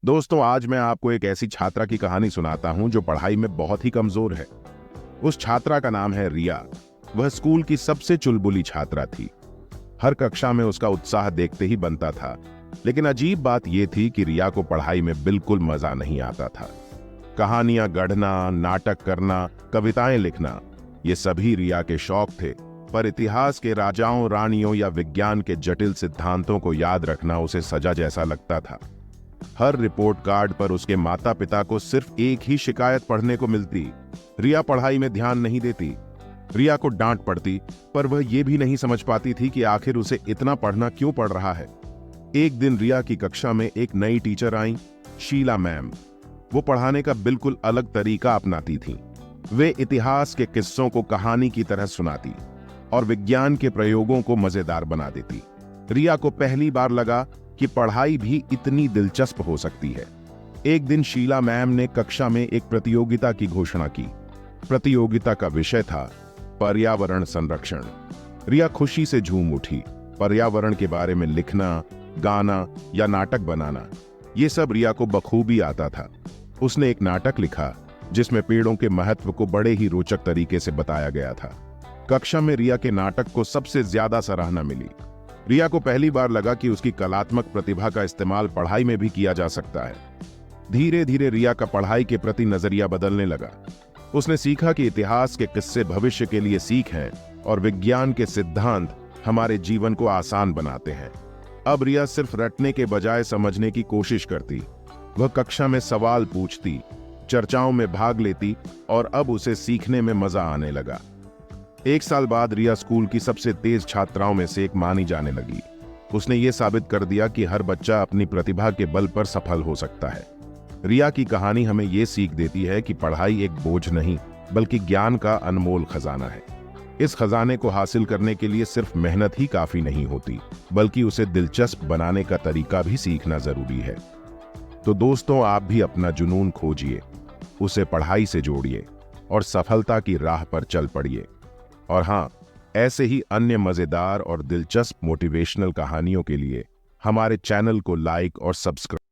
दोस्तों, आज मैं आपको एक ऐसी छात्रा की कहानी सुनाता हूं जो पढ़ाई में बहुत ही कमजोर है। उस छात्रा का नाम है रिया। वह स्कूल की सबसे चुलबुली छात्रा थी। हर कक्षा में उसका उत्साह देखते ही बनता था। लेकिन अजीब बात यह थी कि रिया को पढ़ाई में बिल्कुल मजा नहीं आता था। कहानियां गढ़ना, नाटक करना, कविताएं लिखना, ये सभी रिया के शौक थे। पर इतिहास के राजाओं, रानियों या विज्ञान के जटिल सिद्धांतों को याद रखना उसे सजा जैसा लगता था। हर रिपोर्ट कार्ड पर उसके माता पिता को सिर्फ एक ही शिकायत पढ़ने को मिलती। रिया पढ़ाई में ध्यान नहीं देती। रिया को डांट पड़ती, पर वह यह भी नहीं समझ पाती थी कि आखिर उसे इतना पढ़ना क्यों पड़ रहा है। एक दिन रिया की कक्षा में एक नई टीचर आई, शीला मैम। वो पढ़ाने का बिल्कुल अलग तरीका अपनाती थी। वे इतिहास के किस्सों को कहानी की तरह सुनाती और विज्ञान के प्रयोगों को मजेदार बना देती। रिया को पहली बार लगा कि पढ़ाई भी इतनी दिलचस्प हो सकती है। एक दिन शीला मैम ने कक्षा में एक प्रतियोगिता की घोषणा की। प्रतियोगिता का विषय था पर्यावरण संरक्षण। रिया खुशी से झूम उठी। पर्यावरण के बारे में लिखना, गाना या नाटक बनाना, ये सब रिया को बखूबी आता था। उसने एक नाटक लिखा जिसमें पेड़ों के महत्व को बड़े ही रोचक तरीके से बताया गया था। कक्षा में रिया के नाटक को सबसे ज्यादा सराहना मिली। रिया को पहली बार लगा कि उसकी कलात्मक प्रतिभा का इस्तेमाल पढ़ाई में भी किया जा सकता है। धीरे धीरे रिया का पढ़ाई के प्रति नजरिया बदलने लगा। उसने सीखा कि इतिहास के किस्से भविष्य के लिए सीख हैं और विज्ञान के सिद्धांत हमारे जीवन को आसान बनाते हैं। अब रिया सिर्फ रटने के बजाय समझने की कोशिश करती। वह कक्षा में सवाल पूछती, चर्चाओं में भाग लेती और अब उसे सीखने में मजा आने लगा। एक साल बाद रिया स्कूल की सबसे तेज छात्राओं में से एक मानी जाने लगी। उसने ये साबित कर दिया कि हर बच्चा अपनी प्रतिभा के बल पर सफल हो सकता है। रिया की कहानी हमें ये सीख देती है कि पढ़ाई एक बोझ नहीं, बल्कि ज्ञान का अनमोल खजाना है। इस खजाने को हासिल करने के लिए सिर्फ मेहनत ही काफी नहीं होती, बल्कि उसे दिलचस्प बनाने का तरीका भी सीखना जरूरी है। तो दोस्तों, आप भी अपना जुनून खोजिए, उसे पढ़ाई से जोड़िए और सफलता की राह पर चल पड़िए। और हाँ, ऐसे ही अन्य मजेदार और दिलचस्प मोटिवेशनल कहानियों के लिए हमारे चैनल को लाइक और सब्सक्राइब